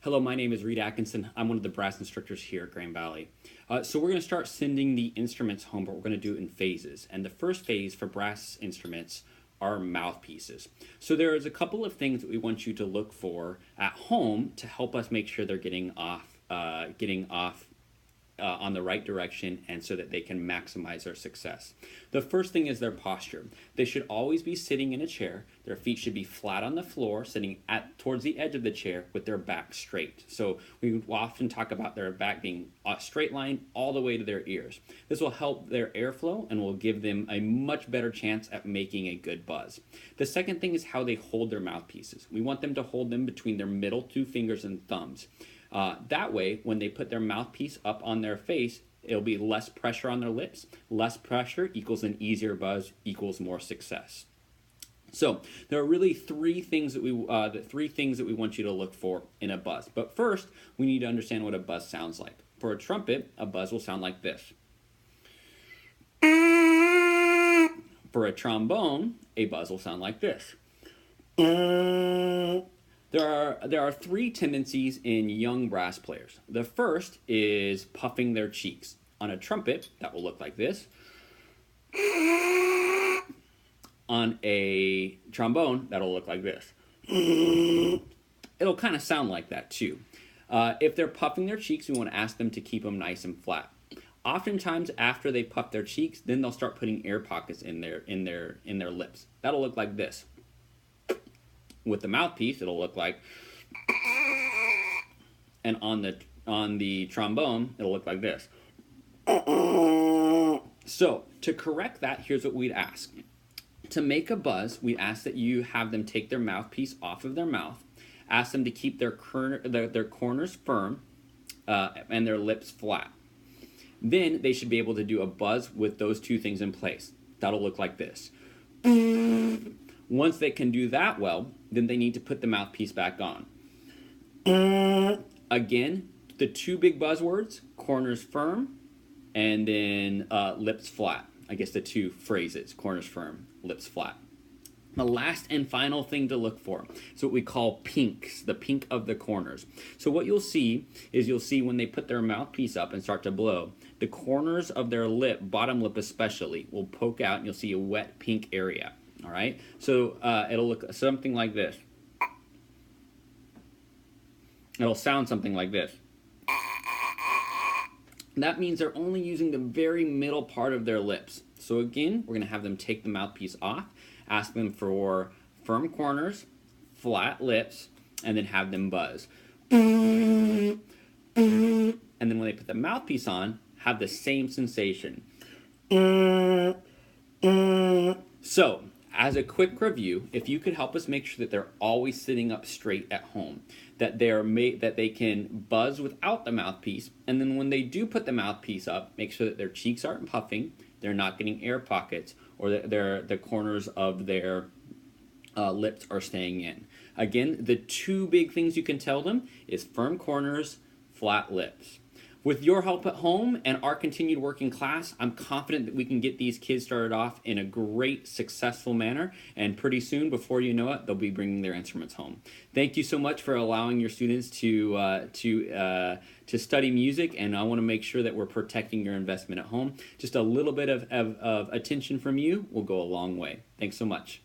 Hello, my name is Reed Atkinson. I'm one of the brass instructors here at Grand Valley. So we're going to start sending the instruments home, but we're going to do it in phases. And the first phase for brass instruments are mouthpieces. So there is a couple of things that we want you to look for at home to help us make sure they're getting off on the right direction, and so that they can maximize their success. The first thing is their posture. They should always be sitting in a chair. Their feet should be flat on the floor, sitting towards the edge of the chair with their back straight. So we often talk about their back being a straight line all the way to their ears. This will help their airflow and will give them a much better chance at making a good buzz. The second thing is how they hold their mouthpieces. We want them to hold them between their middle two fingers and thumbs. That way, when they put their mouthpiece up on their face, it'll be less pressure on their lips. Less pressure equals an easier buzz equals more success. So there are really three things that we want you to look for in a buzz. But first, we need to understand what a buzz sounds like. For a trumpet, a buzz will sound like this. For a trombone, a buzz will sound like this. There are three tendencies in young brass players. The first is puffing their cheeks. On a trumpet, that will look like this. On a trombone, that'll look like this. It'll kind of sound like that too. If they're puffing their cheeks, we want to ask them to keep them nice and flat. Oftentimes, after they puff their cheeks, then they'll start putting air pockets in their lips. That'll look like this. With the mouthpiece, it'll look like, and on the trombone, it'll look like this. So, to correct that, here's what we'd ask. To make a buzz, we ask that you have them take their mouthpiece off of their mouth, ask them to keep their corners firm, and their lips flat. Then they should be able to do a buzz with those two things in place. That'll look like this. Once they can do that well, then they need to put the mouthpiece back on. Again, the two big buzzwords, corners firm, and then lips flat. I guess the two phrases, corners firm, lips flat. The last and final thing to look for is what we call pinks, the pink of the corners. So what you'll see is when they put their mouthpiece up and start to blow, the corners of their lip, bottom lip especially, will poke out and you'll see a wet pink area. All right, so it'll look something like this. It'll sound something like this. That means they're only using the very middle part of their lips. So again, we're going to have them take the mouthpiece off, ask them for firm corners, flat lips, and then have them buzz. And then when they put the mouthpiece on, have the same sensation. So, as a quick review, if you could help us make sure that they're always sitting up straight at home, that they can buzz without the mouthpiece, and then when they do put the mouthpiece up, make sure that their cheeks aren't puffing, they're not getting air pockets, or that the corners of their lips are staying in. Again, the two big things you can tell them is firm corners, flat lips. With your help at home and our continued work in class, I'm confident that we can get these kids started off in a great, successful manner, and pretty soon, before you know it, they'll be bringing their instruments home. Thank you so much for allowing your students to study music, and I want to make sure that we're protecting your investment at home. Just a little bit of attention from you will go a long way. Thanks so much.